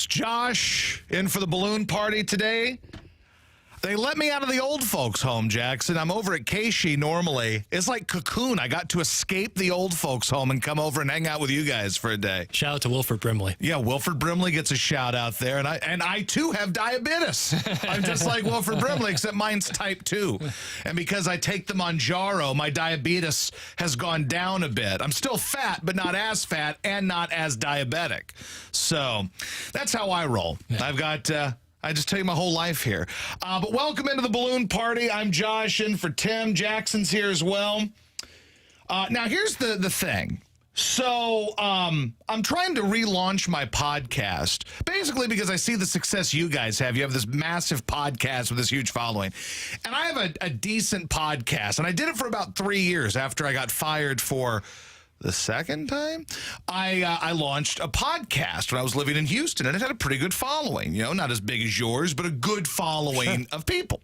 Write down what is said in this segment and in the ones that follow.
Josh in for the balloon party today. They let me out of the old folks' home, Jackson. I'm over at Casey normally. It's like Cocoon. I got to escape the old folks' home and come over and hang out with you guys for a day. Shout out to Wilford Brimley. Yeah, Wilford Brimley gets a shout out there. And I too have diabetes. I'm just like Wilford Brimley, except mine's type 2. And because I take the Manjaro, my diabetes has gone down a bit. I'm still fat, but not as fat and not as diabetic. So that's how I roll. Yeah. I've got... I just tell you my whole life here. But welcome into the balloon party. I'm Josh in for Tim. Jackson's here as well. Now, here's the thing. So I'm trying to relaunch my podcast, basically because I see the success you guys have. You have this massive podcast with this huge following. And I have a decent podcast. And I did it for about 3 years after I got fired for... the second time, I launched a podcast when I was living in Houston, and it had a pretty good following. You know, not as big as yours, but a good following of people.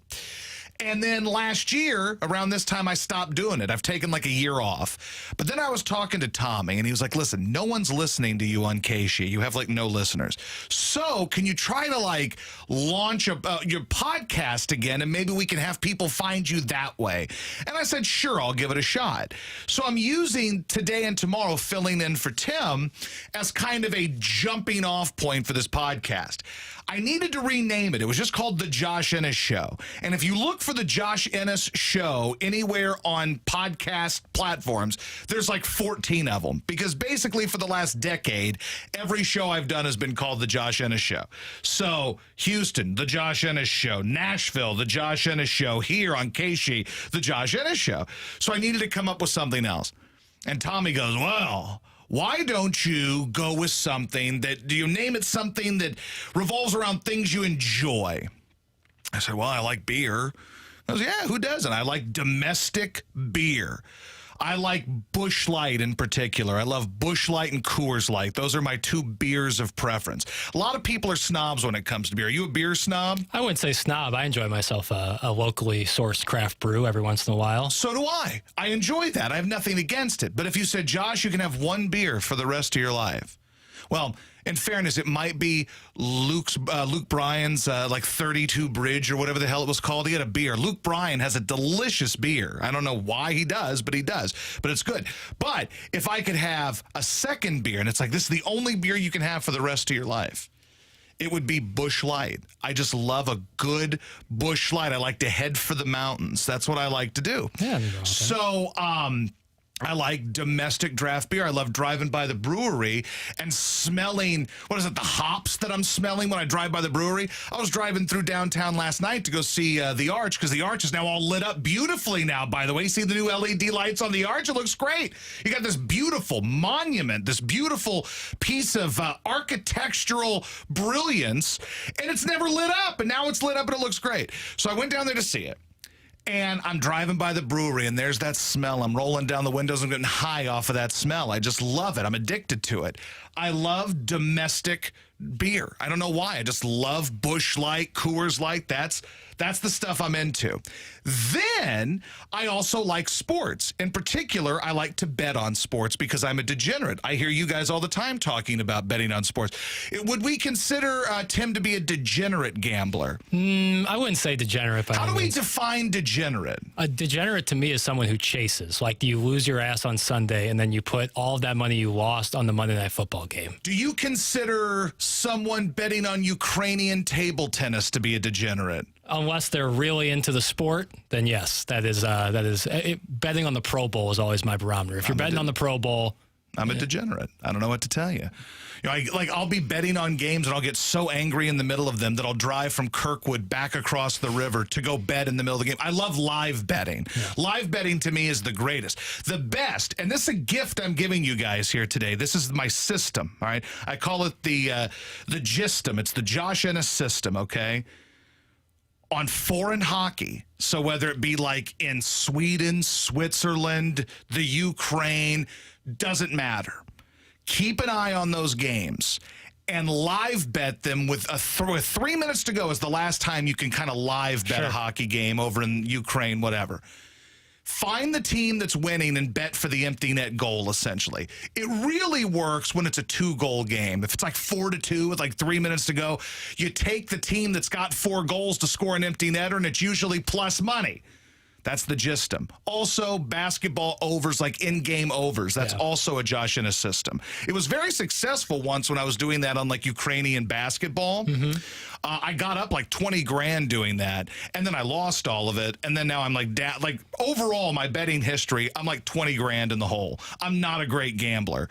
And then last year, around this time, I stopped doing it. I've taken like a year off. But then I was talking to Tommy, and he was like, listen, no one's listening to you on Casey. You have like no listeners. So can you try to like launch your podcast again, and maybe we can have people find you that way? And I said, sure, I'll give it a shot. So I'm using today and tomorrow, filling in for Tim, as kind of a jumping off point for this podcast. I needed to rename it. It was just called The Josh Ennis Show. And if you look for The Josh Ennis Show anywhere on podcast platforms, there's like 14 of them. Because basically for the last decade, every show I've done has been called The Josh Ennis Show. So Houston, The Josh Ennis Show. Nashville, The Josh Ennis Show. Here on Casey, The Josh Ennis Show. So I needed to come up with something else. And Tommy goes, well... why don't you go with something that, do you name it something that revolves around things you enjoy? I said, well, I like beer. I was, yeah, who doesn't? I like domestic beer. I like Busch Light in particular. I love Busch Light and Coors Light. Those are my two beers of preference. A lot of people are snobs when it comes to beer. Are you a beer snob? I wouldn't say snob. I enjoy myself a locally sourced craft brew every once in a while. So do I. I enjoy that. I have nothing against it. But if you said, Josh, you can have one beer for the rest of your life. Well, in fairness, it might be Luke Bryan's like 32 Bridge or whatever the hell it was called. He had a beer. Luke Bryan has a delicious beer. I don't know why he does, but he does. But it's good. But if I could have a second beer, and it's like this is the only beer you can have for the rest of your life, it would be Busch Light. I just love a good Busch Light. I like to head for the mountains. That's what I like to do. Yeah. So, I like domestic draft beer. I love driving by the brewery and smelling, what is it, the hops that I'm smelling when I drive by the brewery. I was driving through downtown last night to go see the Arch, because the Arch is now all lit up beautifully now, by the way. See the new LED lights on the Arch? It looks great. You got this beautiful monument, this beautiful piece of architectural brilliance, and it's never lit up, and now it's lit up and it looks great. So I went down there to see it. And I'm driving by the brewery, and there's that smell. I'm rolling down the windows. I'm getting high off of that smell. I just love it. I'm addicted to it. I love domestic beer. I don't know why. I just love Busch Light, Coors Light. That's the stuff I'm into. Then I also like sports. In particular, I like to bet on sports because I'm a degenerate. I hear you guys all the time talking about betting on sports. Would we consider Tim to be a degenerate gambler? I wouldn't say degenerate. How do we define degenerate? A degenerate to me is someone who chases. Like, you lose your ass on Sunday, and then you put all of that money you lost on the Monday Night Football game. Do you consider someone betting on Ukrainian table tennis to be a degenerate? Unless they're really into the sport, then yes, that is betting on the Pro Bowl is always my barometer. If you're betting on the Pro Bowl, I'm a degenerate. I don't know what to tell you. You know, I'll be betting on games, and I'll get so angry in the middle of them that I'll drive from Kirkwood back across the river to go bet in the middle of the game. I love live betting. Yeah. Live betting to me is the greatest. The best, and this is a gift I'm giving you guys here today. This is my system, all right? I call it the Gistem. It's the Josh Ennis system, okay? On foreign hockey, so whether it be like in Sweden, Switzerland, the Ukraine, doesn't matter. Keep an eye on those games and live bet them with 3 minutes to go is the last time you can kind of live bet a hockey game over in Ukraine, whatever. Find the team that's winning and bet for the empty net goal, essentially. It really works when it's a 2-goal game. If it's like 4-2 with like 3 minutes to go, you take the team that's got 4 goals to score an empty netter, and it's usually plus money. That's the system. Also, basketball overs, like in-game overs. That's also a Josh Innes system. It was very successful once when I was doing that on like Ukrainian basketball. I got up like 20 grand doing that, and then I lost all of it. And then now I'm like, overall, my betting history, I'm like 20 grand in the hole. I'm not a great gambler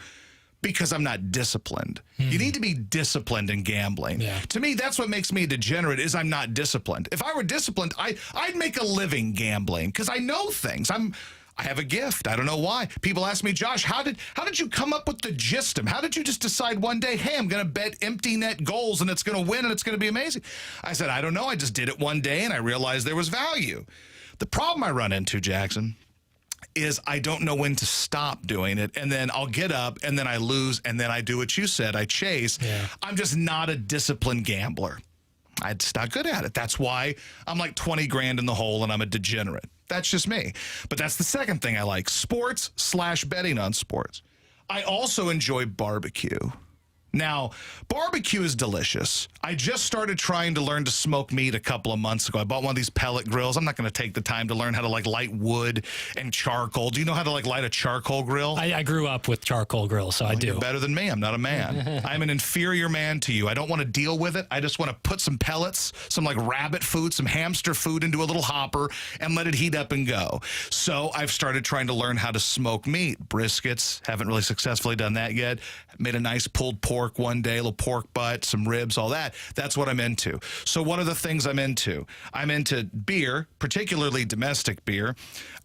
because I'm not disciplined. You need to be disciplined in gambling. To me, that's what makes me a degenerate, is I'm not disciplined. If I were disciplined, I'd make a living gambling because I know things. I have a gift. I don't know why. People ask me, Josh, how did you come up with the system? How did you just decide one day, hey, I'm going to bet empty net goals and it's going to win and it's going to be amazing? I said, I don't know. I just did it one day and I realized there was value. The problem I run into, Jackson, is I don't know when to stop doing it, and then I'll get up, and then I lose, and then I do what you said. I chase. I'm just not a disciplined gambler. I'm just not good at it. That's why I'm like 20 grand in the hole, and I'm a degenerate. That's just me. But that's the second thing I like, sports/betting on sports. I also enjoy barbecue. Now, barbecue is delicious. I just started trying to learn to smoke meat a couple of months ago. I bought one of these pellet grills. I'm not going to take the time to learn how to like light wood and charcoal. Do you know how to like light a charcoal grill? I grew up with charcoal grills, so I do. You're better than me. I'm not a man. I'm an inferior man to you. I don't want to deal with it. I just want to put some pellets, some like rabbit food, some hamster food into a little hopper and let it heat up and go. So I've started trying to learn how to smoke meat. Briskets, haven't really successfully done that yet. Made a nice pulled pork one day, a little pork butt, some ribs, all that. That's what I'm into. So what are the things I'm into? I'm into beer, particularly domestic beer.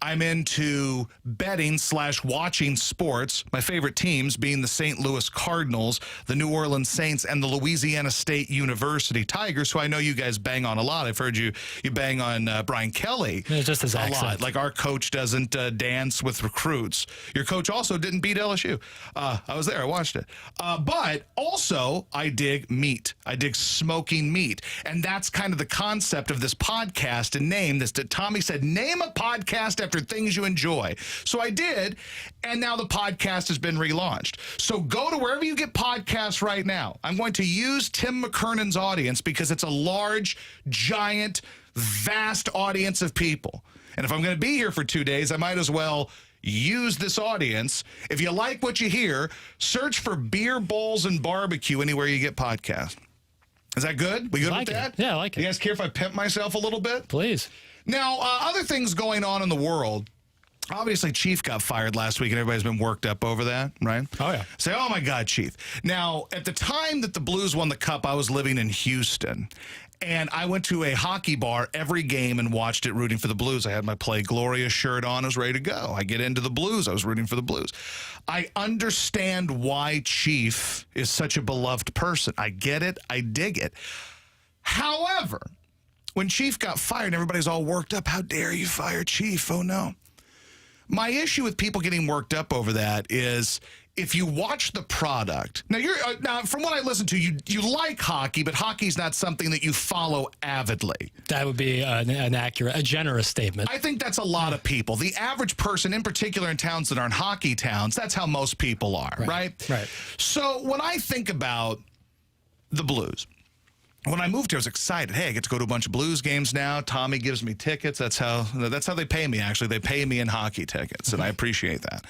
I'm into betting/watching sports. My favorite teams being the St. Louis Cardinals, the New Orleans Saints, and the Louisiana State University Tigers, who I know you guys bang on a lot. I've heard you bang on Brian Kelly just his a accent. lot. Like our coach doesn't dance with recruits. Your coach also didn't beat LSU. I was there. I watched it. But also, I dig meat. I dig smoking meat. And that's kind of the concept of this podcast and name this. That Tommy said, name a podcast after things you enjoy. So I did, and now the podcast has been relaunched. So go to wherever you get podcasts right now. I'm going to use Tim McKernan's audience because it's a large, giant, vast audience of people. And if I'm going to be here for 2 days, I might as well use this audience. If you like what you hear, search for Beer, Bowls, and Barbecue anywhere you get podcasts. Is that good? We good with that? Yeah, I like it. You guys care if I pimp myself a little bit? Please. Now, other things going on in the world. Obviously, Chief got fired last week, and everybody's been worked up over that, right? Oh, yeah. Say, oh, my God, Chief. Now, at the time that the Blues won the Cup, I was living in Houston, and I went to a hockey bar every game and watched it rooting for the Blues. I had my Play Gloria shirt on. I was ready to go. I get into the Blues. I was rooting for the Blues. I understand why Chief is such a beloved person. I get it. I dig it. However, when Chief got fired, everybody's all worked up. How dare you fire Chief? Oh, no. My issue with people getting worked up over that is if you watch the product. Now, now from what I listen to, you like hockey, but hockey's not something that you follow avidly. That would be a generous statement. I think that's a lot of people. The average person, in particular in towns that aren't hockey towns, that's how most people are, right? Right. So when I think about the Blues, when I moved here, I was excited. Hey, I get to go to a bunch of Blues games now. Tommy gives me tickets. That's how they pay me, actually. They pay me in hockey tickets, and I appreciate that.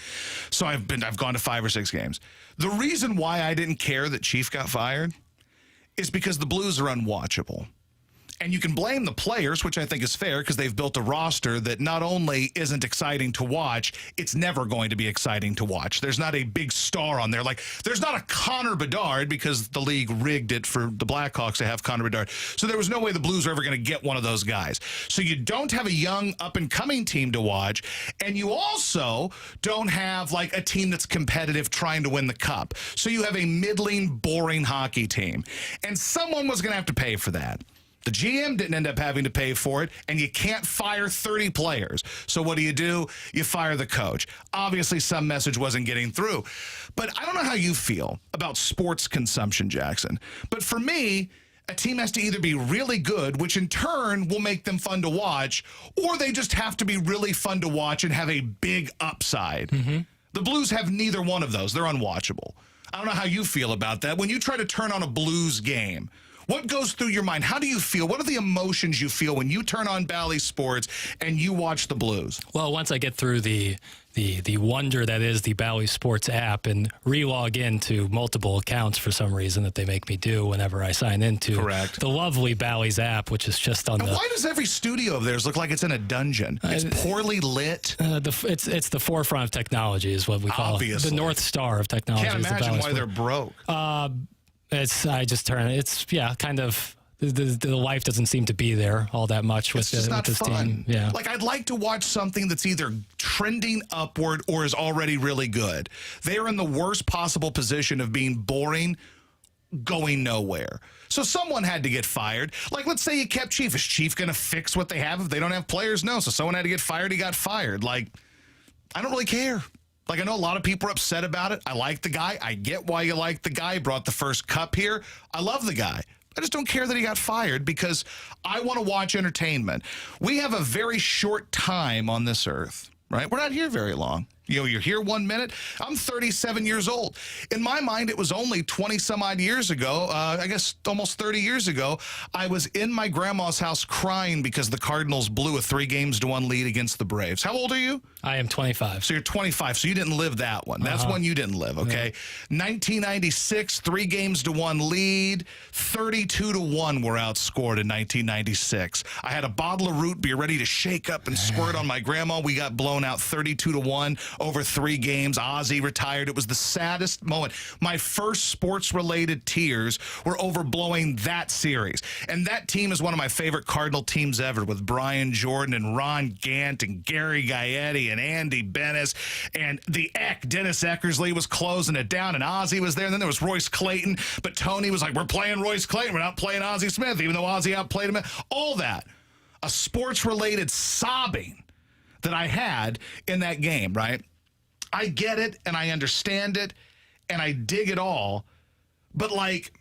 So I've gone to 5 or 6 games. The reason why I didn't care that Chief got fired is because the Blues are unwatchable. And you can blame the players, which I think is fair, because they've built a roster that not only isn't exciting to watch, it's never going to be exciting to watch. There's not a big star on there. Like, there's not a Connor Bedard, because the league rigged it for the Blackhawks to have Connor Bedard. So there was no way the Blues were ever going to get one of those guys. So you don't have a young, up-and-coming team to watch, and you also don't have, like, a team that's competitive trying to win the Cup. So you have a middling, boring hockey team. And someone was going to have to pay for that. The GM didn't end up having to pay for it, and you can't fire 30 players. So what do? You fire the coach. Obviously, some message wasn't getting through. But I don't know how you feel about sports consumption, Jackson. But for me, A team has to either be really good, which in turn will make them fun to watch, or they just have to be really fun to watch and have a big upside. Mm-hmm. The Blues have neither one of those. They're unwatchable. I don't know how you feel about that. When you try to turn on a Blues game, what goes through your mind? How do you feel? What are the emotions you feel when you turn on Bally Sports and you watch the Blues? Well, once I get through the wonder that is the Bally Sports app and re-log into multiple accounts for some reason that they make me do whenever I sign into Correct. the lovely Bally's app, which is just on and why does every studio of theirs look like it's in a dungeon? It's poorly lit. It's the forefront of technology is what we call Obviously. it. The North Star of technology. Can't is the imagine Bally why Sports. they're broke. Kind of the life doesn't seem to be there all that much with, It's just not with this fun. team. Yeah. Like, I'd like to watch something that's either trending upward or is already really good. They are in the worst possible position of being boring, going nowhere. So someone had to get fired. Like, let's say you kept Chief. Is Chief going to fix what they have if they don't have players? No. So someone had to get fired. He got fired. Like, I don't really care. Like, I know a lot of people are upset about it. I like the guy. I get why you like the guy. He brought the first cup here. I love the guy. I just don't care that he got fired because I want to watch entertainment. We have a very short time on this earth, right? We're not here very long. You know, you're here 1 minute. I'm 37 years old. In my mind, it was only 20 some odd years ago, I guess almost 30 years ago, I was in my grandma's house crying because the Cardinals blew a 3-1 lead against the Braves. How old are you? I am 25. So you're 25, so you didn't live that one. That's one you didn't live, okay? Yeah. 1996, 3-1 lead, 32-1 were outscored in 1996. I had a bottle of root beer ready to shake up and squirt on my grandma. We got blown out 32-1 over 3 games. Ozzie retired. It was the saddest moment. My first sports-related tears were over blowing that series. And that team is one of my favorite Cardinal teams ever, with Brian Jordan and Ron Gant and Gary Gaetti and Andy Bennis, and the Dennis Eckersley was closing it down, and Ozzie was there, and then there was Royce Clayton, but Tony was like, we're playing Royce Clayton, we're not playing Ozzie Smith, even though Ozzie outplayed him. All that. A sports-related sobbing that I had in that game, right? I get it, and I understand it, and I dig it all, but, like,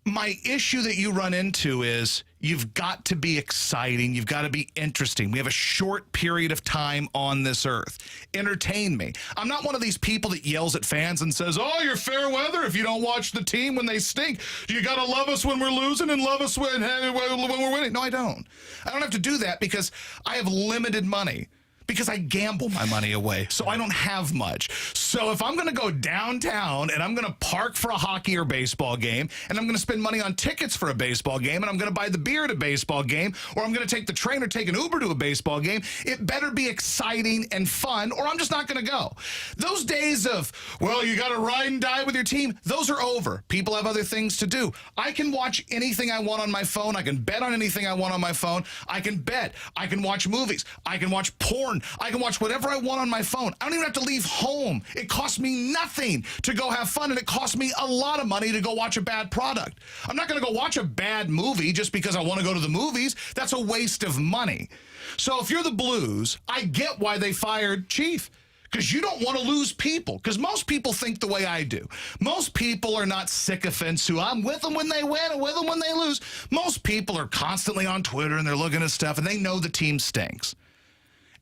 my issue that you run into is you've got to be exciting. You've got to be interesting. We have a short period of time on this earth. Entertain me. I'm not one of these people that yells at fans and says, oh, you're fair weather if you don't watch the team when they stink. You got to love us when we're losing and love us when we're winning. No, I don't. I don't have to do that because I have limited money. Because I gamble my money away, so I don't have much. So if I'm going to go downtown and I'm going to park for a hockey or baseball game, and I'm going to spend money on tickets for a baseball game, and I'm going to buy the beer at a baseball game, or I'm going to take the train or take an Uber to a baseball game, it better be exciting and fun, or I'm just not going to go. Those days of, well, you got to ride and die with your team, those are over. People have other things to do. I can watch anything I want on my phone. I can bet on anything I want on my phone. I can bet. I can watch movies. I can watch porn. I can watch whatever I want on my phone. I don't even have to leave home. It costs me nothing to go have fun, and it costs me a lot of money to go watch a bad product. I'm not going to go watch a bad movie just because I want to go to the movies. That's a waste of money. So if you're the Blues, I get why they fired Chief. Because you don't want to lose people. Because most people think the way I do. Most people are not sycophants who I'm with them when they win and with them when they lose. Most people are constantly on Twitter and they're looking at stuff and they know the team stinks.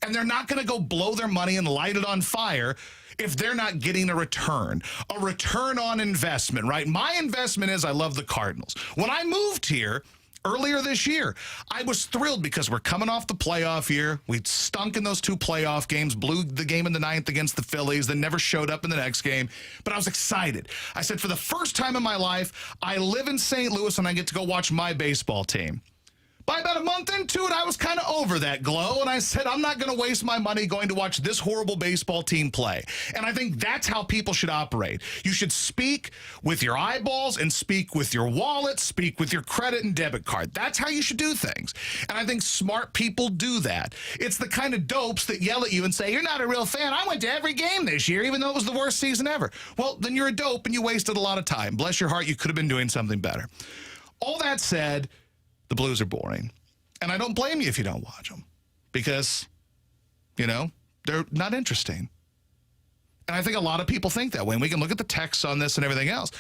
And they're not going to go blow their money and light it on fire if they're not getting a return on investment, right? My investment is I love the Cardinals. When I moved here earlier this year, I was thrilled because we're coming off the playoff year. We stunk in those 2 playoff games, blew the game in the 9th against the Phillies, then never showed up in the next game. But I was excited. I said, for the first time in my life, I live in St. Louis and I get to go watch my baseball team. By about a month into it, I was kind of over that glow, and I said, I'm not going to waste my money going to watch this horrible baseball team play. And I think that's how people should operate. You should speak with your eyeballs and speak with your wallet, speak with your credit and debit card. That's how you should do things. And I think smart people do that. It's the kind of dopes that yell at you and say, you're not a real fan. I went to every game this year, even though it was the worst season ever. Well, then you're a dope and you wasted a lot of time. Bless your heart, you could have been doing something better. All that said, the Blues are boring. And I don't blame you if you don't watch them because, you know, they're not interesting. And I think a lot of people think that way. And we can look at the texts on this and everything else.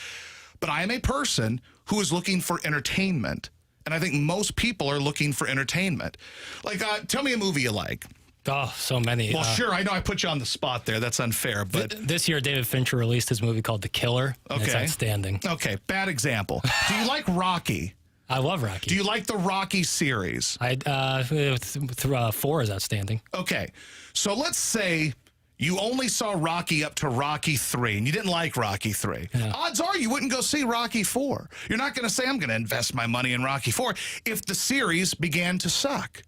But I am a person who is looking for entertainment. And I think most people are looking for entertainment. Like, tell me a movie you like. Oh, so many. Well, sure, I know I put you on the spot there. That's unfair, but This year, David Fincher released his movie called The Killer. And It's Okay. outstanding. okay, bad example. Do you like Rocky? I love Rocky. Do you like the Rocky series? 4 is outstanding. Okay, so let's say you only saw Rocky up to Rocky 3, and you didn't like Rocky 3. Yeah. Odds are you wouldn't go see Rocky 4. You're not going to say, I'm going to invest my money in Rocky 4 if the series began to suck.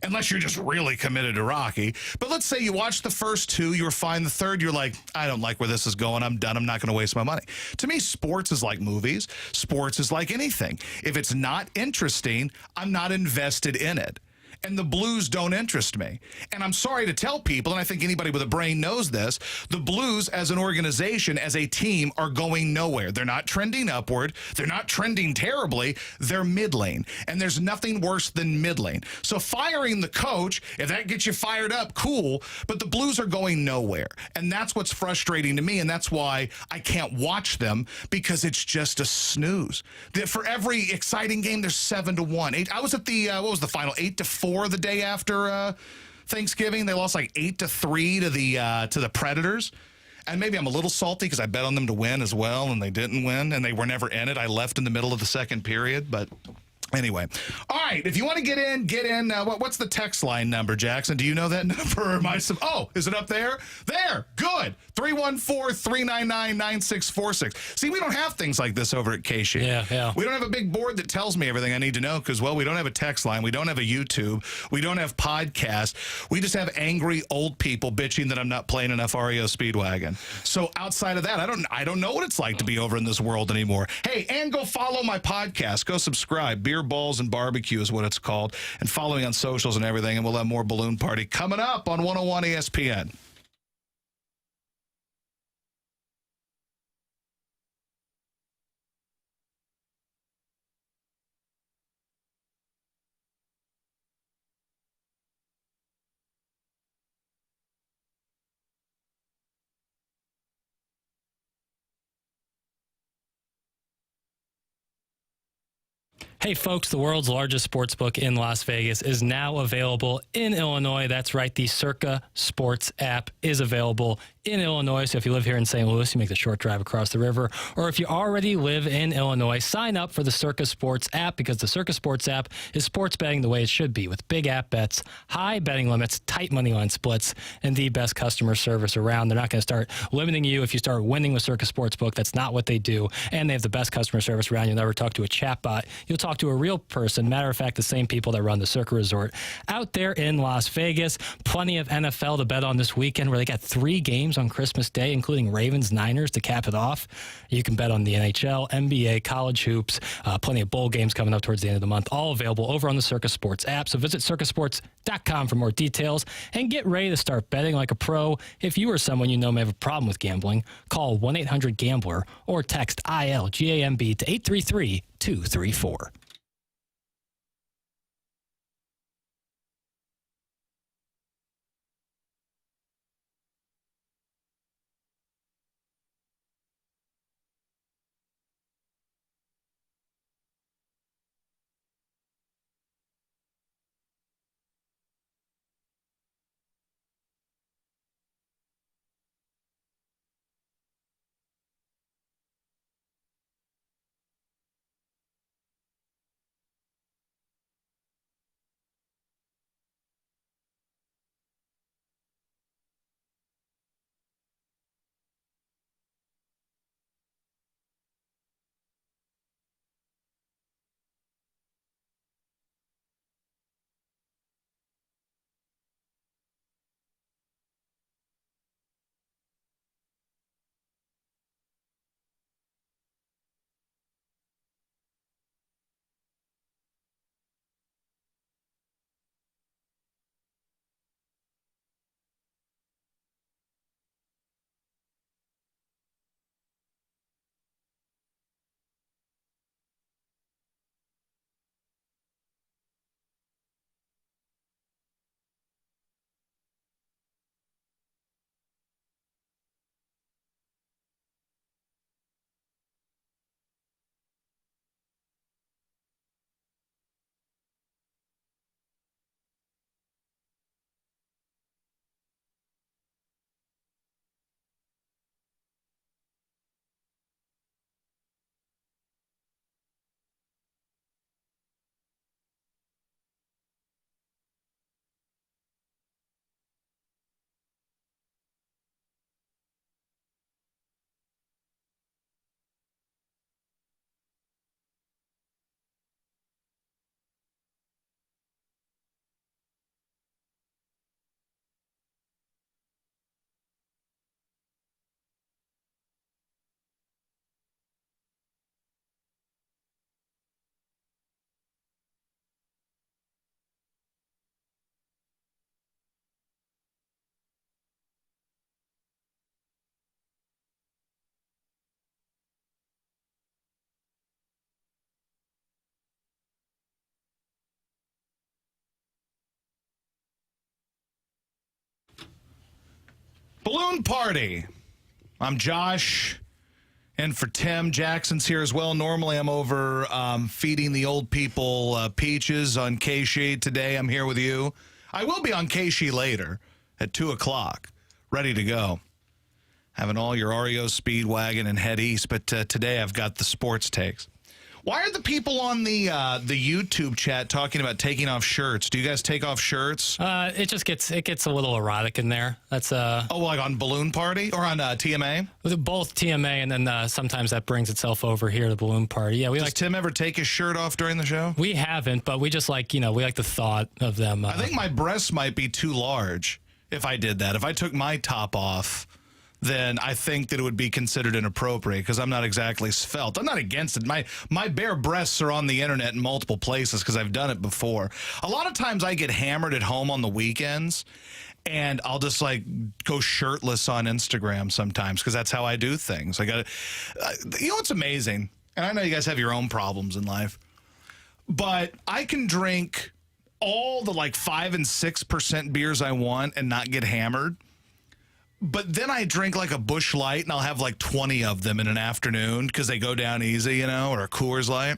Unless you're just really committed to Rocky. But let's say you watched the first 2, you were fine. The third, you're like, I don't like where this is going. I'm done. I'm not going to waste my money. To me, sports is like movies. Sports is like anything. If it's not interesting, I'm not invested in it. And the Blues don't interest me. And I'm sorry to tell people, and I think anybody with a brain knows this, the Blues as an organization, as a team, are going nowhere. They're not trending upward. They're not trending terribly. They're middling. And there's nothing worse than middling. So firing the coach, if that gets you fired up, cool. But the Blues are going nowhere. And that's what's frustrating to me. And that's why I can't watch them, because it's just a snooze. For every exciting game, there's 7-1. I was at the, what was the final? 8-4 the day after Thanksgiving. They lost like 8-3 to the Predators. And maybe I'm a little salty because I bet on them to win as well, and they didn't win, and they were never in it. I left in the middle of the second period, but anyway. All right, if you want to get in, get in. What's the text line number, Jackson? Do you know that number? Or am I is it up there? There, good. 314-399-9646. See, we don't have things like this over at K-Sheet. Yeah. We don't have a big board that tells me everything I need to know because, well, we don't have a text line. We don't have a YouTube. We don't have podcasts. We just have angry old people bitching that I'm not playing enough REO Speedwagon. So outside of that, I don't know what it's like to be over in this world anymore. Hey, and go follow my podcast. Go subscribe. Beer, Balls, and Barbecue is what it's called. And follow me on socials and everything, and we'll have more Balloon Party coming up on 101 ESPN. Hey, folks, the world's largest sports book in Las Vegas is now available in Illinois. That's right. The Circa Sports app is available in Illinois. So if you live here in St. Louis, you make the short drive across the river. Or if you already live in Illinois, sign up for the Circa Sports app, because the Circa Sports app is sports betting the way it should be, with big app bets, high betting limits, tight money line splits, and the best customer service around. They're not going to start limiting you if you start winning with Circa Sportsbook. That's not what they do. And they have the best customer service around. You'll never talk to a chatbot. You'll talk to a real person. Matter of fact, the same people that run the Circa Resort out there in Las Vegas. Plenty of NFL to bet on this weekend, where they got 3 games on Christmas Day, including Ravens-Niners to cap it off. You can bet on the NHL, NBA, college hoops, plenty of bowl games coming up towards the end of the month, all available over on the Circa Sports app. So visit circasports.com for more details and get ready to start betting like a pro. If you or someone you know may have a problem with gambling, call 1-800-GAMBLER or text ILGAMB to 833-234. Balloon party. I'm Josh. And for Tim, Jackson's here as well. Normally I'm over feeding the old people peaches on Keishi. Today I'm here with you. I will be on Keishi later at 2 o'clock, ready to go. Having all your Oreo, Speedwagon, and Head East. But today I've got the sports takes. Why are the people on the YouTube chat talking about taking off shirts? Do you guys take off shirts? It gets a little erotic in there. That's like on Balloon Party or on TMA? Both TMA and then sometimes that brings itself over here to Balloon Party. Yeah, Does Tim ever take his shirt off during the show? We haven't, but we just we like the thought of them. I think my breasts might be too large if I did that. If I took my top off, then I think that it would be considered inappropriate because I'm not exactly svelte. I'm not against it. My bare breasts are on the internet in multiple places because I've done it before. A lot of times I get hammered at home on the weekends, and I'll just go shirtless on Instagram sometimes because that's how I do things. I got you know what's amazing? And I know you guys have your own problems in life, but I can drink all the 5 and 6% beers I want and not get hammered. But then I drink a Busch Light, and I'll have 20 of them in an afternoon because they go down easy, or a Coors Light.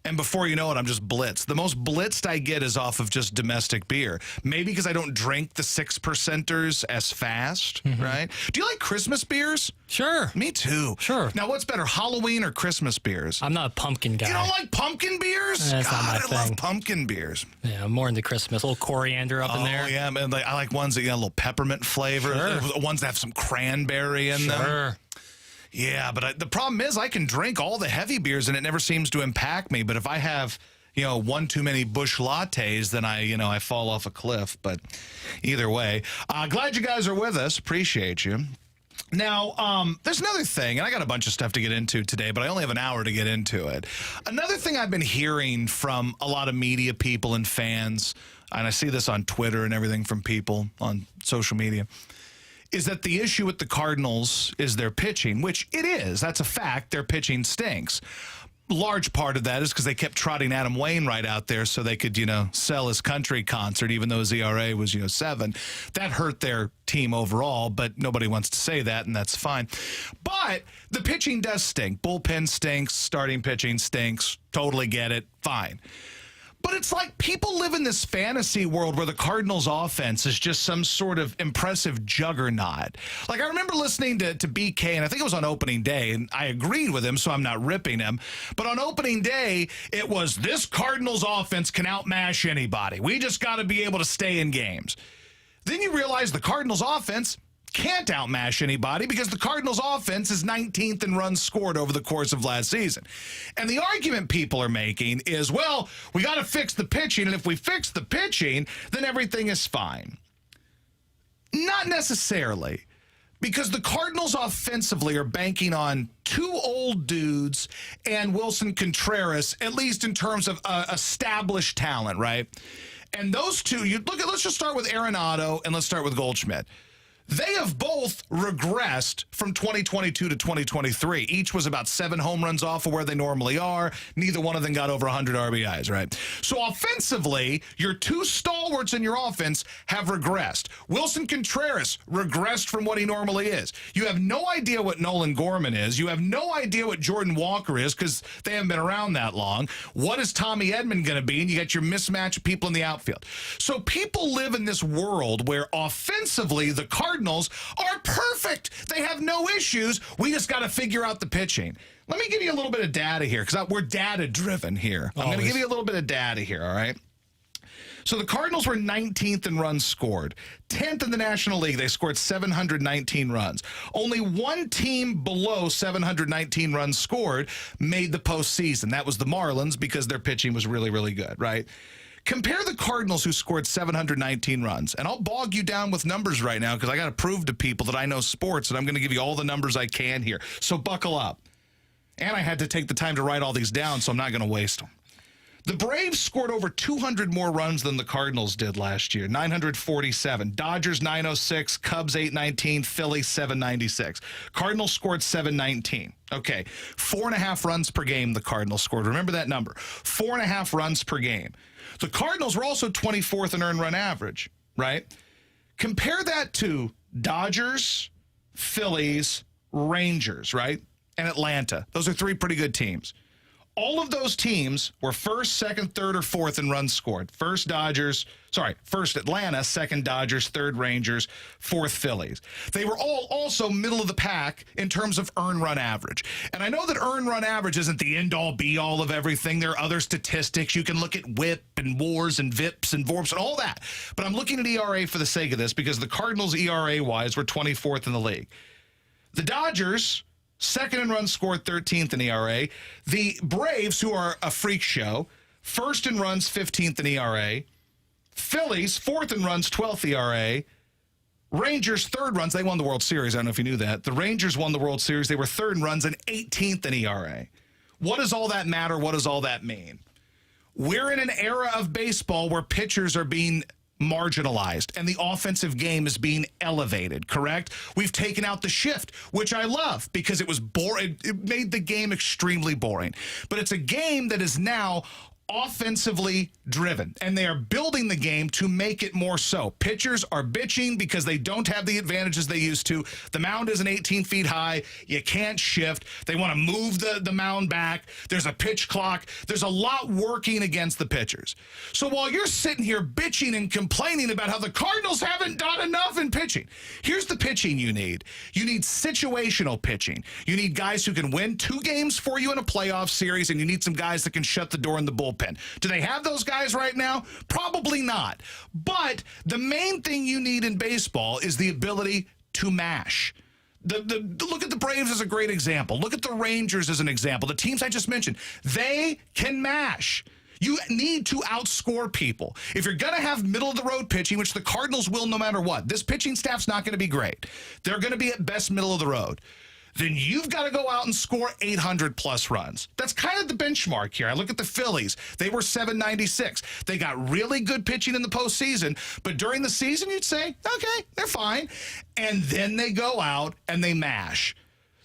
And before you know it, I'm just blitzed. The most blitzed I get is off of just domestic beer. Maybe because I don't drink the 6%ers as fast, right? Do you like Christmas beers? Sure. Me too. Sure. Now, what's better, Halloween or Christmas beers? I'm not a pumpkin guy. You don't like pumpkin beers? That's not my I thing. love pumpkin beers. Yeah, I'm more into Christmas. A little coriander up in there. Oh, yeah, man. I like ones that got a little peppermint flavor. Sure. Ones that have some cranberry in them. Sure. Yeah, but the problem is I can drink all the heavy beers and it never seems to impact me. But if I have, one too many Busch lattes, then I fall off a cliff. But either way, glad you guys are with us. Appreciate you. Now, there's another thing, and I got a bunch of stuff to get into today, but I only have an hour to get into it. Another thing I've been hearing from a lot of media people and fans, and I see this on Twitter and everything from people on social media, is that the issue with the Cardinals is their pitching, which it is. That's a fact. Their pitching stinks. Large part of that is because they kept trotting Adam Wainwright out there so they could, sell his country concert, even though his ERA was, 7. That hurt their team overall, but nobody wants to say that, and that's fine. But the pitching does stink. Bullpen stinks. Starting pitching stinks. Totally get it. Fine. But it's people live in this fantasy world where the Cardinals offense is just some sort of impressive juggernaut. I remember listening to BK, and I think it was on opening day, and I agreed with him, so I'm not ripping him. But on opening day, it was, this Cardinals offense can outmash anybody. We just got to be able to stay in games. Then you realize the Cardinals offense can't outmash anybody because the Cardinals offense is 19th in runs scored over the course of last season. And the argument people are making is, well, we got to fix the pitching, and if we fix the pitching, then everything is fine. Not necessarily, because the Cardinals offensively are banking on 2 old dudes and Wilson Contreras, at least in terms of established talent, right? And those two, let's just start with Arenado and let's start with Goldschmidt. They have both regressed from 2022 to 2023. Each was about 7 home runs off of where they normally are. Neither one of them got over 100 RBIs, right? So offensively, your 2 stalwarts in your offense have regressed. Wilson Contreras regressed from what he normally is. You have no idea what Nolan Gorman is. You have no idea what Jordan Walker is because they haven't been around that long. What is Tommy Edman going to be? And you got your mismatch of people in the outfield. So people live in this world where offensively, the Cardinals are perfect. They have no issues. We just got to figure out the pitching. Let me give you a little bit of data here because we're data-driven here. I'm going to give you a little bit of data here, all right? So the Cardinals were 19th in runs scored. 10th in the National League. They scored 719 runs. Only one team below 719 runs scored made the postseason. That was the Marlins because their pitching was really, really good, right? Compare the Cardinals, who scored 719 runs. And I'll bog you down with numbers right now because I got to prove to people that I know sports, and I'm going to give you all the numbers I can here. So buckle up. And I had to take the time to write all these down, so I'm not going to waste them. The Braves scored over 200 more runs than the Cardinals did last year, 947. Dodgers 906, Cubs 819, Phillies 796. Cardinals scored 719. Okay, 4.5 runs per game the Cardinals scored. Remember that number, 4.5 runs per game. The Cardinals were also 24th in earned run average, right? Compare that to Dodgers, Phillies, Rangers, right? And Atlanta. Those are three pretty good teams. All of those teams were first, second, third, or fourth in runs scored. First Atlanta, second Dodgers, third Rangers, fourth Phillies. They were all also middle of the pack in terms of earned run average. And I know that earned run average isn't the end-all, be-all of everything. There are other statistics. You can look at WHIP and WARs and VIPs and VORPs and all that. But I'm looking at ERA for the sake of this because the Cardinals ERA-wise were 24th in the league. The Dodgers, second in runs scored, 13th in ERA. The Braves, who are a freak show, first in runs, 15th in ERA. Phillies, fourth in runs, 12th ERA. Rangers, third runs. They won the World Series. I don't know if you knew that. The Rangers won the World Series. They were third in runs and 18th in ERA. What does all that matter? What does all that mean? We're in an era of baseball where pitchers are being marginalized and the offensive game is being elevated, correct? We've taken out the shift, which I love because it was boring. It made the game extremely boring. But it's a game that is now offensively driven, and they are building the game to make it more so. Pitchers are bitching because they don't have the advantages they used to. The mound isn't 18 feet high. You can't shift. They want to move the mound back. There's a pitch clock. There's a lot working against the pitchers. So while you're sitting here bitching and complaining about how the Cardinals haven't done enough in pitching, here's the pitching you need. You need situational pitching. You need guys who can win 2 games for you in a playoff series, and you need some guys that can shut the door in the bullpen. Do they have those guys right now? Probably not. But the main thing you need in baseball is the ability to mash. Look at the Braves as a great example. Look at the Rangers as an example. The teams I just mentioned, they can mash. You need to outscore people. If you're going to have middle-of-the-road pitching, which the Cardinals will no matter what, this pitching staff's not going to be great. They're going to be at best middle of the road. Then you've got to go out and score 800-plus runs. That's kind of the benchmark here. I look at the Phillies. They were 796. They got really good pitching in the postseason, but during the season, you'd say, okay, they're fine. And then they go out and they mash.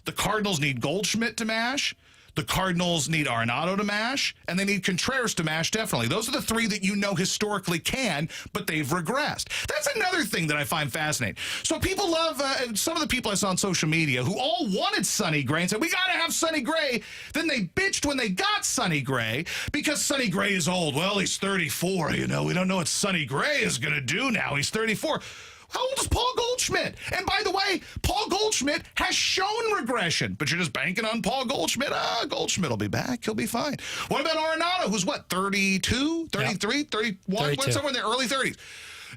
The Cardinals need Goldschmidt to mash. The Cardinals need Arenado to mash, and they need Contreras to mash, definitely. Those are the three that you know historically can, but they've regressed. That's another thing that I find fascinating. So people love, some of the people I saw on social media who all wanted Sonny Gray and said, we got to have Sonny Gray. Then they bitched when they got Sonny Gray because Sonny Gray is old. Well, he's 34, we don't know what Sonny Gray is going to do now. He's 34. How old is Paul Goldschmidt? And by the way, Paul Goldschmidt has shown regression, but you're just banking on Paul Goldschmidt. Goldschmidt will be back. He'll be fine. What about Arenado, who's what, 32, 33, yep. 31, 32. Somewhere in the early 30s.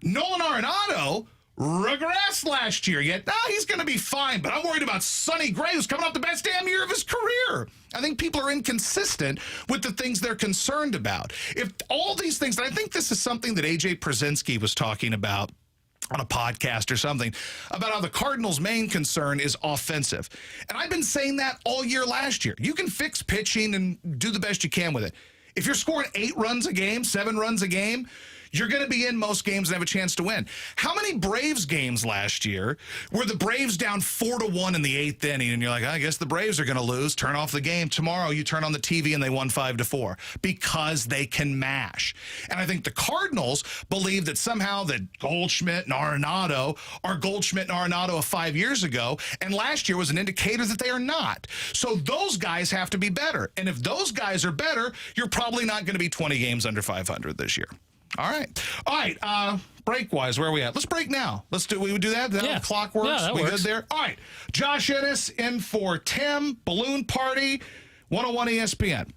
Nolan Arenado regressed last year, yet he's going to be fine. But I'm worried about Sonny Gray, who's coming off the best damn year of his career. I think people are inconsistent with the things they're concerned about. If all these things, and I think this is something that A.J. Przinsky was talking about on a podcast or something, about how the Cardinals' main concern is offensive. And I've been saying that all year last year. You can fix pitching and do the best you can with it. If you're scoring 8 runs a game, 7 runs a game, you're going to be in most games and have a chance to win. How many Braves games last year were the Braves down 4-1 in the 8th inning, and you're like, I guess the Braves are going to lose. Turn off the game. Tomorrow you turn on the TV and they won 5-4 because they can mash. And I think the Cardinals believe that somehow that Goldschmidt and Arenado are Goldschmidt and Arenado of 5 years ago, and last year was an indicator that they are not. So those guys have to be better. And if those guys are better, you're probably not going to be 20 games under 500 this year. All right. Break-wise, where are we at? Let's break now. We would do that? Is that how the clock works? Yeah, that we works. Good there? All right. Josh Ennis in for Tim, Balloon Party, 101 ESPN.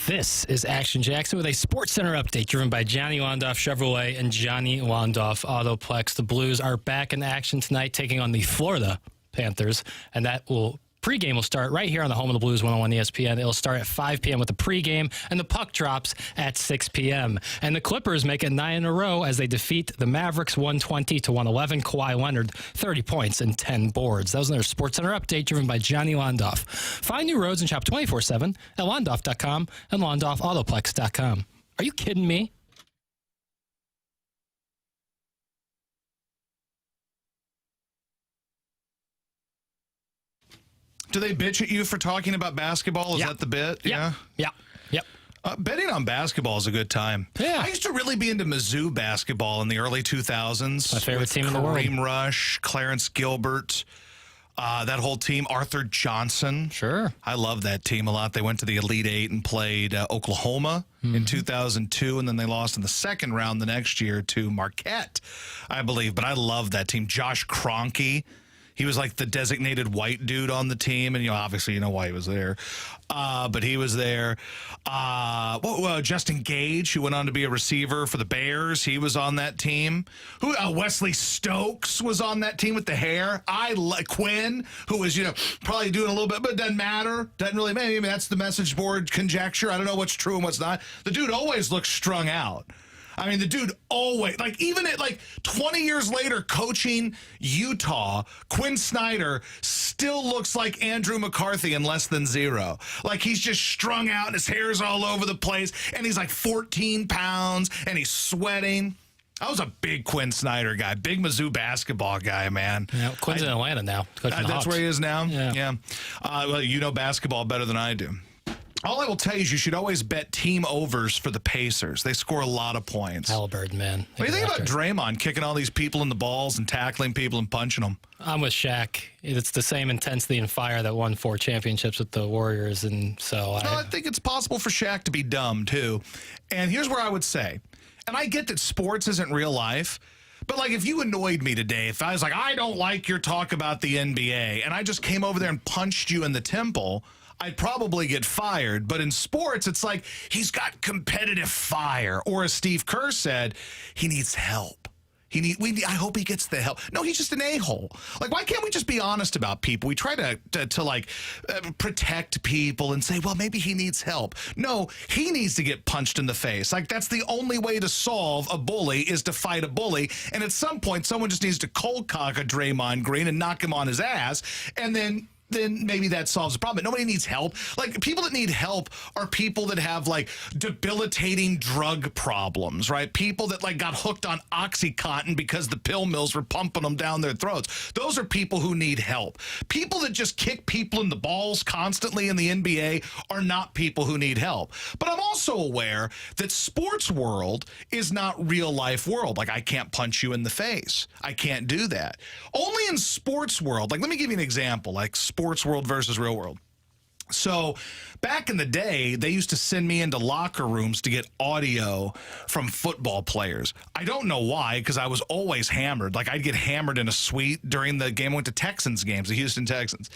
This is Action Jackson with a Sports Center update driven by Johnny Londoff Chevrolet and Johnny Londoff Autoplex. The Blues are back in action tonight, taking on the Florida Panthers, and pregame will start right here on the home of the Blues 101 ESPN. It'll start at 5 p.m. with the pregame, and the puck drops at 6 p.m. And the Clippers make it 9 in a row as they defeat the Mavericks 120-111. Kawhi Leonard, 30 points and 10 boards. That was another SportsCenter update driven by Johnny Londoff. Find new roads and shop 24/7 at londoff.com and londoffautoplex.com. Are you kidding me? Do they bitch at you for talking about basketball? Is that the bit? Yeah. Yep. Betting on basketball is a good time. Yeah. I used to really be into Mizzou basketball in the early 2000s. My favorite team in the world. Kareem Rush, Clarence Gilbert, that whole team, Arthur Johnson. Sure. I love that team a lot. They went to the Elite Eight and played Oklahoma in 2002, and then they lost in the second round the next year to Marquette, I believe. But I love that team. Josh Kroenke. He was like the designated white dude on the team, and obviously you know why he was there. But he was there. Justin Gage, who went on to be a receiver for the Bears, he was on that team. Wesley Stokes was on that team with the hair. Quinn, who was probably doing a little bit, but it doesn't matter. Doesn't really matter. I mean, that's the message board conjecture. I don't know what's true and what's not. The dude always looks strung out. I mean, the dude always, even at 20 years later coaching Utah, Quinn Snyder still looks like Andrew McCarthy in Less Than Zero. He's just strung out and his hair's all over the place and he's 14 pounds and he's sweating. I was a big Quinn Snyder guy, big Mizzou basketball guy, man. Yeah, Quinn's in Atlanta now. That's where he is now? Yeah. Well, you know basketball better than I do. All I will tell you is you should always bet team overs for the Pacers. They score a lot of points. Halliburton, man. What do you think about Draymond kicking all these people in the balls and tackling people and punching them? I'm with Shaq. It's the same intensity and fire that won 4 championships with the Warriors, and so I think it's possible for Shaq to be dumb, too. And here's where I would say, and I get that sports isn't real life, but if you annoyed me today, if I was I don't like your talk about the NBA, and I just came over there and punched you in the temple, I'd probably get fired. But in sports, it's he's got competitive fire. Or as Steve Kerr said, he needs help. I hope he gets the help. No, he's just an a-hole. Why can't we just be honest about people? We try to protect people and say, well, maybe he needs help. No, he needs to get punched in the face. That's the only way to solve a bully is to fight a bully. And at some point, someone just needs to cold cock a Draymond Green and knock him on his ass. And then maybe that solves the problem. But nobody needs help. People that need help are people that have debilitating drug problems, right? People that got hooked on OxyContin because the pill mills were pumping them down their throats. Those are people who need help. People that just kick people in the balls constantly in the NBA are not people who need help. But I'm also aware that sports world is not real life world. I can't punch you in the face. I can't do that. Only in sports world. Let me give you an example. Sports world versus real world. So back in the day, they used to send me into locker rooms to get audio from football players. I don't know why, because I was always hammered. I'd get hammered in a suite during the game. I went to Texans games, the Houston Texans.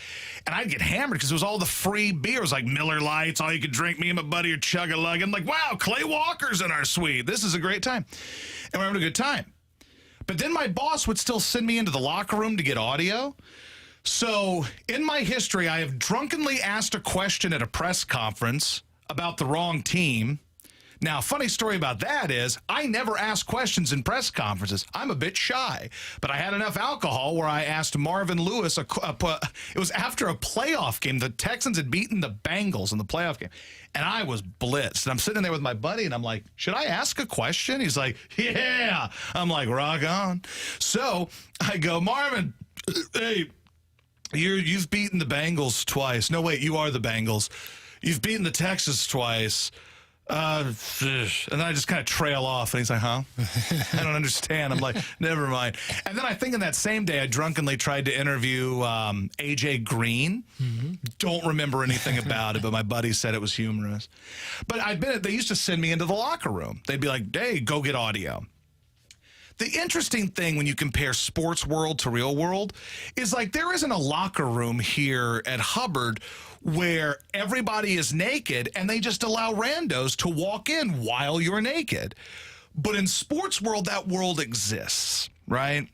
And I'd get hammered because it was all the free beers, Miller Lights, all you could drink. Me and my buddy are chug-a-lug. I'm wow, Clay Walker's in our suite. This is a great time. And we're having a good time. But then my boss would still send me into the locker room to get audio. So in my history, I have drunkenly asked a question at a press conference about the wrong team. Now, funny story about that is I never ask questions in press conferences. I'm a bit shy, but I had enough alcohol where I asked Marvin Lewis, it was after a playoff game. The Texans had beaten the Bengals in the playoff game, and I was blitzed. And I'm sitting there with my buddy, and I'm like, should I ask a question? He's like, yeah. I'm like, rock on. So I go, Marvin, hey, you've beaten the Bengals twice. No, wait, you are the Bengals. You've beaten the Texans twice. And then I just kind of trail off, and he's like, huh? I don't understand. I'm like, never mind. And then I think in that same day, I drunkenly tried to interview A.J. Green. Mm-hmm. Don't remember anything about it, but my buddy said it was humorous. But they used to send me into the locker room. They'd be like, hey, go get audio. the interesting thing when you compare sports world to real world is like there isn't a locker room here at Hubbard where everybody is naked and they just allow randos to walk in while you're naked. But in sports world, that world exists, right?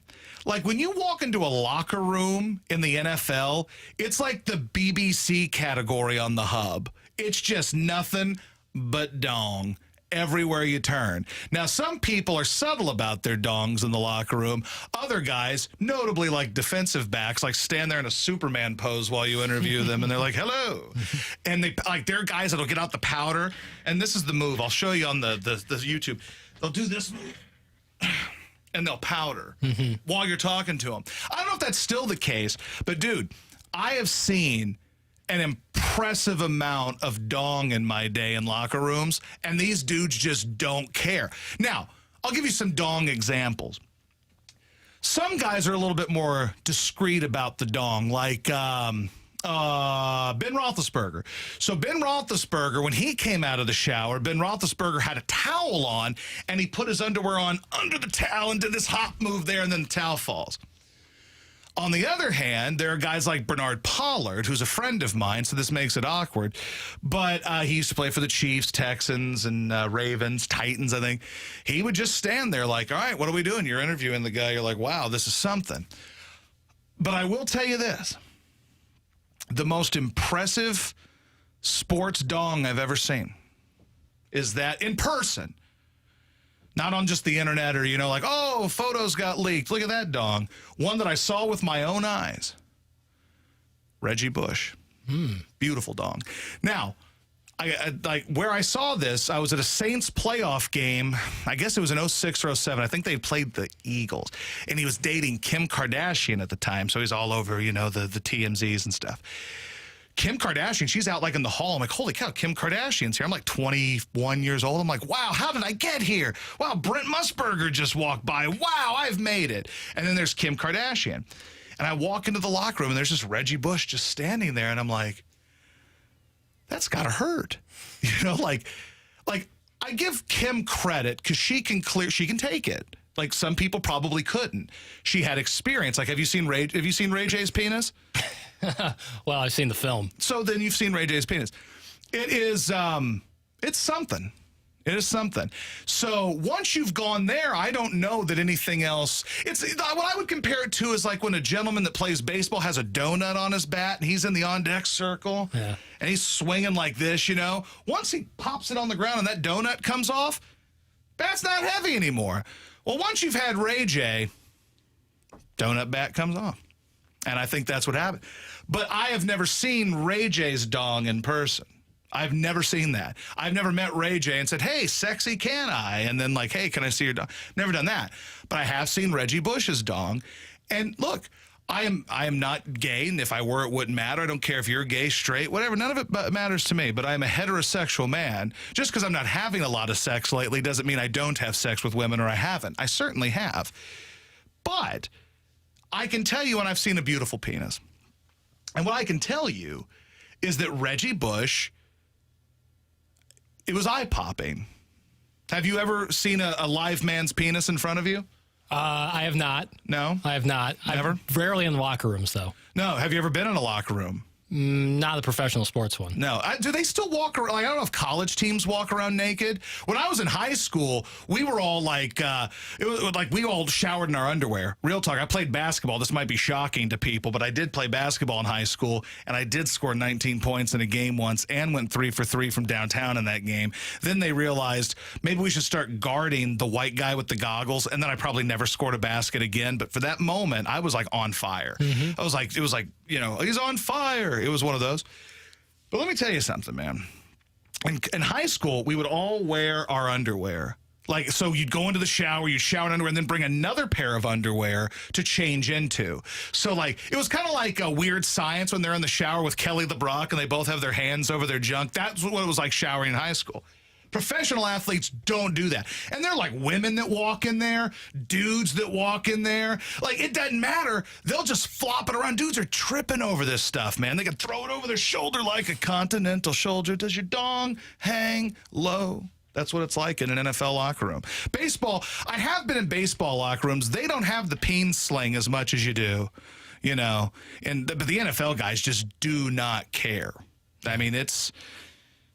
Like when you walk into a locker room in the NFL, it's like the BBC category on the hub. It's just nothing but dong everywhere you turn. Now, some people are subtle about their dongs in the locker room. Other guys, notably like defensive backs, like stand there in a Superman pose while you interview them, and they're like, hello. And they like they're guys that'll get out the powder. And this is the move. I'll show you on the YouTube. They'll do this move. And they'll powder while you're talking to them. I don't know if that's still the case, but dude, I have seen an impressive amount of dong in my day in locker rooms, and these dudes just don't care. Now, I'll give you some dong examples. Some guys are a little bit more discreet about the dong, like Ben Roethlisberger. So Ben Roethlisberger, when he came out of the shower, Ben Roethlisberger had a towel on, and he put his underwear on under the towel and did this hop move there, and then the towel falls. On the other hand, there are guys like Bernard Pollard, who's a friend of mine, so this makes it awkward. But he used to play for the Chiefs, Texans, and Ravens, Titans, I think. He would just stand there like, all right, what are we doing? You're interviewing the guy. You're like, wow, this is something. But I will tell you this. The most impressive sports dong I've ever seen is that in person. Not on just the internet or, like, oh, photos got leaked. Look at that dong. One that I saw with my own eyes. Reggie Bush. Beautiful dong. Now, I like where I saw this, I was at a Saints playoff game. I guess it was in 06 or 07. I think they played the Eagles. And he was dating Kim Kardashian at the time. So he's all over, the TMZs and stuff. Kim Kardashian, she's out like in the hall. I'm like, holy cow, Kim Kardashian's here. I'm like 21 years old. I'm like, wow, how did I get here? Wow, Brent Musburger just walked by. Wow, I've made it. And then there's Kim Kardashian. And I walk into the locker room and there's this Reggie Bush just standing there. And I'm like, that's got to hurt. Like I give Kim credit because she can take it. Like some people probably couldn't. She had experience. Like, have you seen Ray J's penis? Well, I've seen the film. So then you've seen Ray J's penis. It is, it's something. It is something. So once you've gone there, I don't know that anything else. What I would compare it to is like when a gentleman that plays baseball has a donut on his bat and he's in the on-deck circle and he's swinging like this, Once he pops it on the ground and that donut comes off, bat's not heavy anymore. Well, once you've had Ray J, donut bat comes off. And I think that's what happened. But I have never seen Ray J's dong in person. I've never seen that. I've never met Ray J and said, hey, sexy, can I? And then like, hey, can I see your dong? Never done that. But I have seen Reggie Bush's dong. And look, I am not gay, and if I were, it wouldn't matter. I don't care if you're gay, straight, whatever. None of it matters to me. But I'm a heterosexual man. Just because I'm not having a lot of sex lately doesn't mean I don't have sex with women or I haven't. I certainly have. But I can tell you when I've seen a beautiful penis. And what I can tell you is that Reggie Bush, it was eye-popping. Have you ever seen a live man's penis in front of you? I have not. No? I have not. Never? Rarely in locker rooms, though. No. Have you ever been in a locker room? Not the professional sports one. No. Do they still walk around? Like, I don't know if college teams walk around naked. When I was in high school, we were all like, it was like we all showered in our underwear. Real talk. I played basketball. This might be shocking to people, but I did play basketball in high school, and I did score 19 points in a game once and went 3 for 3 from downtown in that game. Then they realized maybe we should start guarding the white guy with the goggles, and then I probably never scored a basket again. But for that moment, I was like on fire. It was like, he's on fire. It was one of those. But let me tell you something, man. In high school, we would all wear our underwear. Like, so you'd go into the shower, you'd shower in underwear, and then bring another pair of underwear to change into. So, like, it was kind of like a Weird Science when they're in the shower with Kelly LeBrock and they both have their hands over their junk. That's what it was like showering in high school. Professional athletes don't do that. And they're like women that walk in there, dudes that walk in there. Like, it doesn't matter. They'll just flop it around. Dudes are tripping over this stuff, man. They can throw it over their shoulder like a continental shoulder. Does your dong hang low? That's what it's like in an NFL locker room. Baseball, I have been in baseball locker rooms. They don't have the peen sling as much as you do, you know. But the NFL guys just do not care. I mean, it's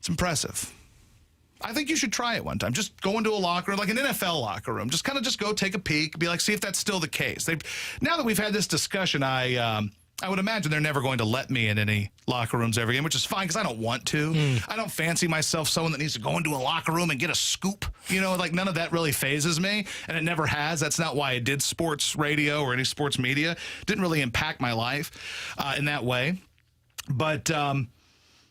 impressive. I think you should try it one time. Just go into a locker room, like an NFL locker room. Just go take a peek, be like, see if that's still the case. Now that we've had this discussion, I would imagine they're never going to let me in any locker rooms ever again, which is fine because I don't want to. I don't fancy myself someone that needs to go into a locker room and get a scoop. You know, like none of that really phases me, and it never has. That's not why I did sports radio or any sports media. It didn't really impact my life in that way. But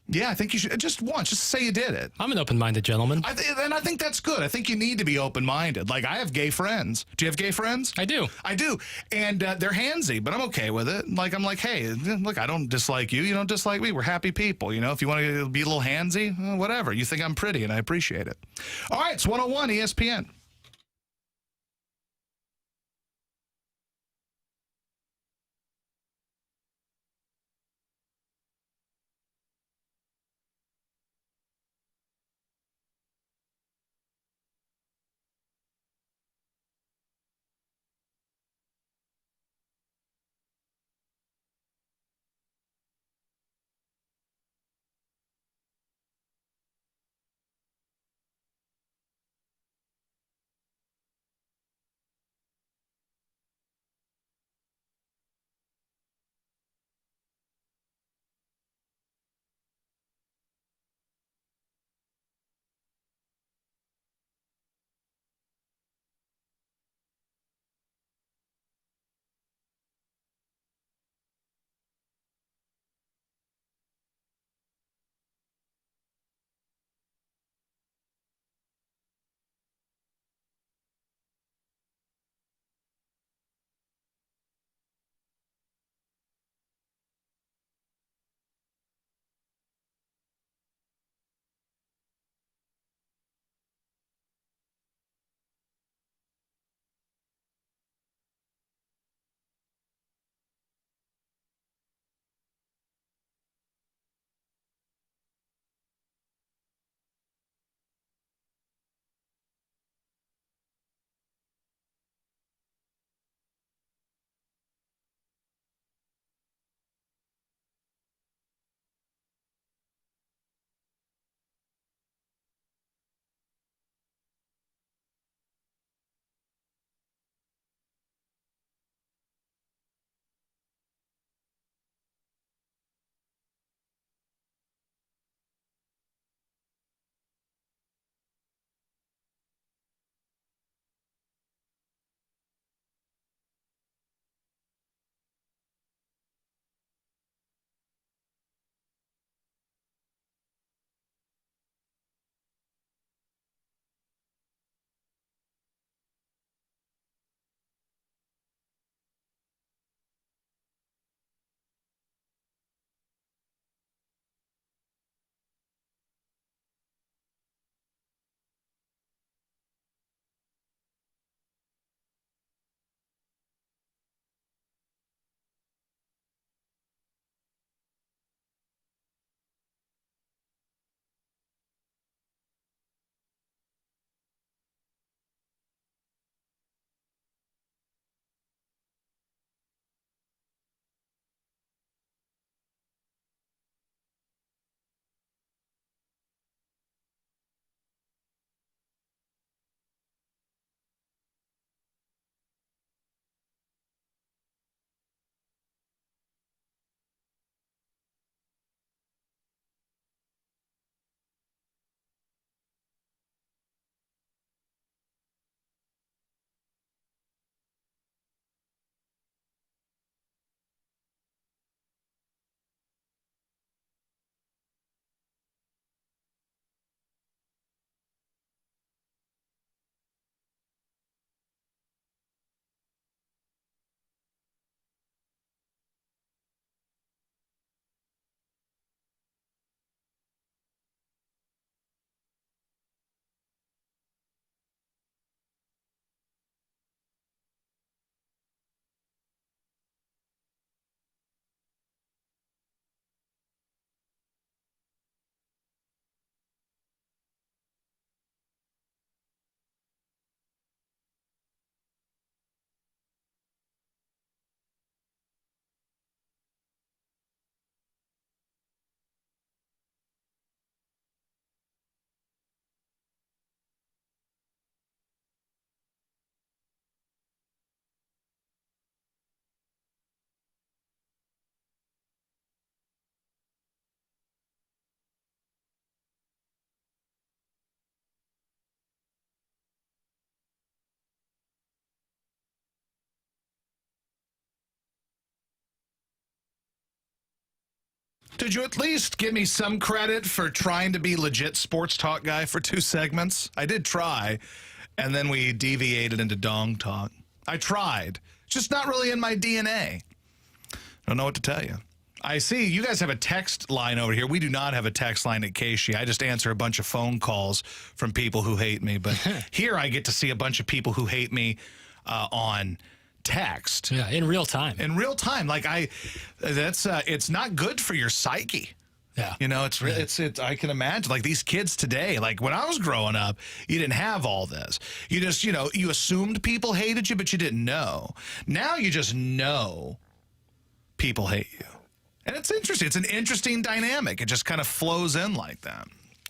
yeah, I think you should just say you did it. I'm an open-minded gentleman. And I think that's good. I think you need to be open-minded. Like, I have gay friends. Do you have gay friends? I do. And they're handsy, but I'm okay with it. Like, I'm like, hey, look, I don't dislike you. You don't dislike me. We're happy people. You know, if you want to be a little handsy, whatever. You think I'm pretty, and I appreciate it. All right, it's 101 ESPN. Could you at least give me some credit for trying to be legit sports talk guy for 2 segments? I did try, and then we deviated into dong talk. I tried. Just not really in my DNA. Don't know what to tell you. I see you guys have a text line over here. We do not have a text line at KSHE. I just answer a bunch of phone calls from people who hate me. But here I get to see a bunch of people who hate me on text. Yeah, in real time. In real time. Like it's not good for your psyche. Yeah. You know, it's I can imagine like these kids today, like when I was growing up, you didn't have all this. You just, you assumed people hated you, but you didn't know. Now you just know people hate you. And it's interesting. It's an interesting dynamic. It just kind of flows in like that.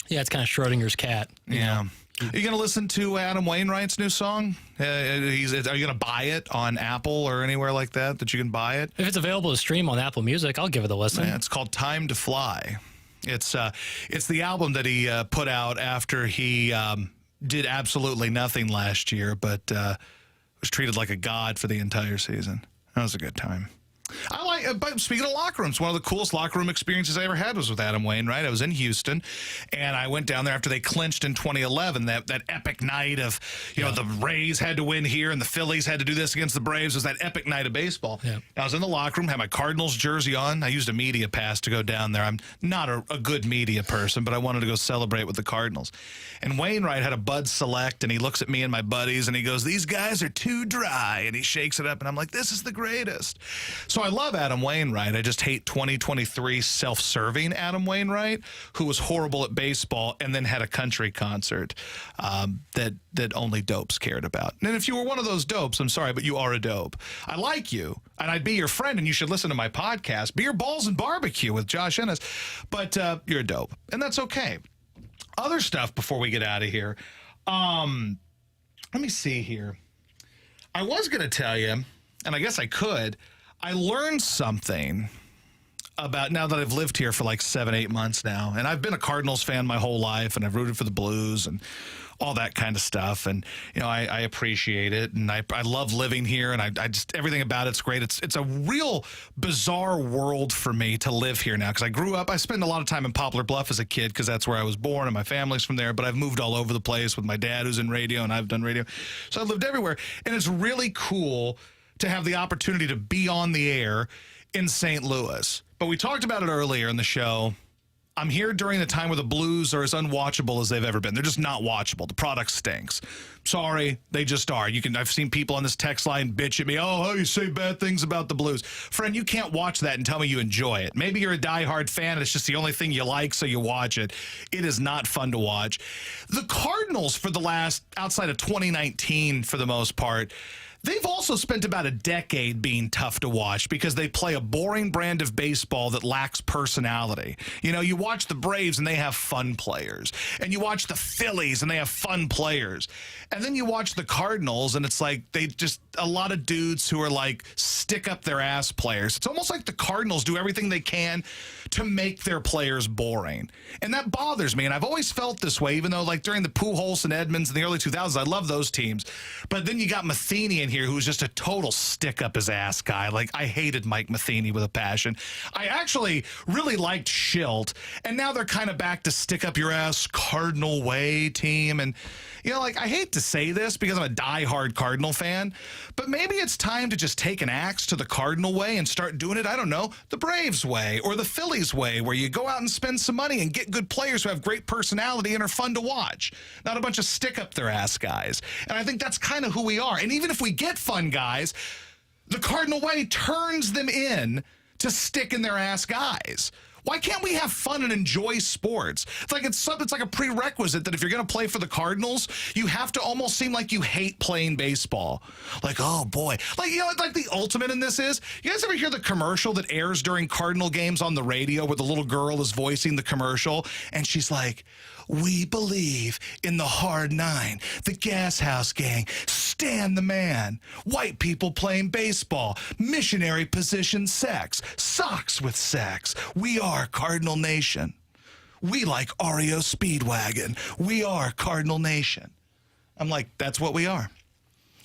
Yeah, it's kind of Schrodinger's cat. Yeah. Are you going to listen to Adam Wainwright's new song? Are you going to buy it on Apple or anywhere like that you can buy it? If it's available to stream on Apple Music, I'll give it a listen. Yeah, it's called Time to Fly. It's the album that he put out after he did absolutely nothing last year, but was treated like a god for the entire season. That was a good time. But speaking of locker rooms, one of the coolest locker room experiences I ever had was with Adam Wainwright. I was in Houston, and I went down there after they clinched in 2011. That epic night of, the Rays had to win here, and the Phillies had to do this against the Braves. It was that epic night of baseball. Yeah. I was in the locker room, had my Cardinals jersey on. I used a media pass to go down there. I'm not a good media person, but I wanted to go celebrate with the Cardinals. And Wainwright had a Bud Select, and he looks at me and my buddies, and he goes, "These guys are too dry," and he shakes it up, and I'm like, "This is the greatest." So I love Adam Wainwright. I just hate 2023 self-serving Adam Wainwright, who was horrible at baseball and then had a country concert that only dopes cared about. And if you were one of those dopes, I'm sorry, but you are a dope. I like you, and I'd be your friend, and you should listen to my podcast, Beer, Balls, and Barbecue with Josh Ennis, but you're a dope, and that's okay. Other stuff before we get out of here. Let me see here. I was going to tell you, and I guess I could, I learned something about, now that I've lived here for like 7-8 months now, and I've been a Cardinals fan my whole life, and I've rooted for the Blues and all that kind of stuff, and I appreciate it, and I love living here, and I just, everything about it's great. It's a real bizarre world for me to live here now, because I spent a lot of time in Poplar Bluff as a kid, because that's where I was born, and my family's from there, but I've moved all over the place with my dad, who's in radio, and I've done radio, so I've lived everywhere, and it's really cool to have the opportunity to be on the air in St. Louis. But we talked about it earlier in the show. I'm here during the time where the Blues are as unwatchable as they've ever been. They're just not watchable. The product stinks. Sorry, they just are. I've seen people on this text line bitch at me, "Oh, you say bad things about the Blues." Friend, you can't watch that and tell me you enjoy it. Maybe you're a diehard fan and it's just the only thing you like, so you watch it. It is not fun to watch. The Cardinals, for the last, outside of 2019 for the most part, they've also spent about a decade being tough to watch because they play a boring brand of baseball that lacks personality. You watch the Braves and they have fun players. And you watch the Phillies and they have fun players. And then you watch the Cardinals and it's like they just, a lot of dudes who are like stick up their ass players. It's almost like the Cardinals do everything they can to make their players boring. And that bothers me. And I've always felt this way, even though like during the Pujols and Edmonds in the early 2000s, I love those teams. But then you got Matheny in here, who's just a total stick up his ass guy. Like, I hated Mike Matheny with a passion. I actually really liked Schilt, and now they're kind of back to stick up your ass Cardinal way team. And I hate to say this because I'm a diehard Cardinal fan, but maybe it's time to just take an axe to the Cardinal way and start doing it, I don't know, the Braves way or the Phillies way, where you go out and spend some money and get good players who have great personality and are fun to watch, not a bunch of stick up their ass guys. And I think that's kind of who we are. And even if we get fun guys, the Cardinal way turns them in to stick in their ass guys. Why can't we have fun and enjoy sports? It's like a prerequisite that if you're going to play for the Cardinals, you have to almost seem like you hate playing baseball. Like, oh boy. Like the ultimate in this is, you guys ever hear the commercial that airs during Cardinal games on the radio where the little girl is voicing the commercial and she's like, "We believe in the hard nine, the gas house gang, Stan the man, white people playing baseball, missionary position sex, socks with sex. We are Cardinal Nation. We like REO Speedwagon. We are Cardinal Nation." I'm like, that's what we are.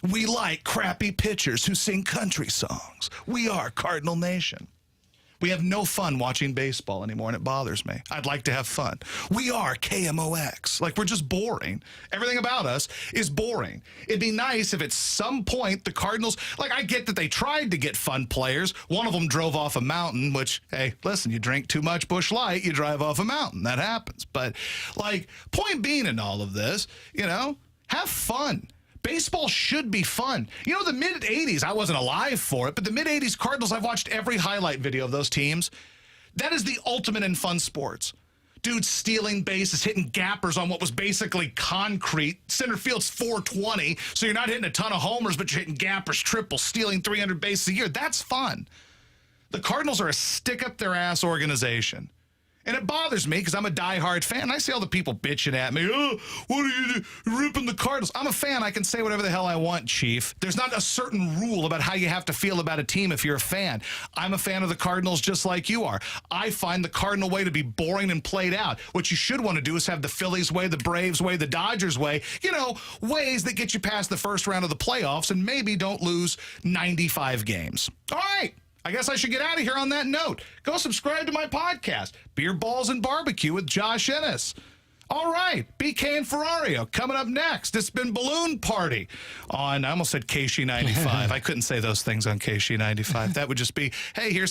We like crappy pitchers who sing country songs. We are Cardinal Nation. We have no fun watching baseball anymore, and it bothers me. I'd like to have fun. We are KMOX. Like, we're just boring. Everything about us is boring. It'd be nice if at some point the Cardinals, like, I get that they tried to get fun players. One of them drove off a mountain, which, hey, listen, you drink too much Busch Light, you drive off a mountain. That happens. But, like, point being in all of this, have fun. Baseball should be fun. The mid-'80s, I wasn't alive for it, but the mid-'80s Cardinals, I've watched every highlight video of those teams. That is the ultimate in fun sports. Dudes stealing bases, hitting gappers on what was basically concrete. Center field's 420, so you're not hitting a ton of homers, but you're hitting gappers, triples, stealing 300 bases a year. That's fun. The Cardinals are a stick-up-their-ass organization. And it bothers me because I'm a diehard fan. I see all the people bitching at me. Oh, what are you doing? Ripping the Cardinals. I'm a fan. I can say whatever the hell I want, Chief. There's not a certain rule about how you have to feel about a team if you're a fan. I'm a fan of the Cardinals just like you are. I find the Cardinal way to be boring and played out. What you should want to do is have the Phillies way, the Braves way, the Dodgers way. Ways that get you past the first round of the playoffs and maybe don't lose 95 games. All right. I guess I should get out of here on that note. Go subscribe to my podcast, Beer Balls and Barbecue with Josh Ennis. All right, BK and Ferrario coming up next. It's been Balloon Party on, I almost said KC95. I couldn't say those things on KC95. That would just be, hey, here's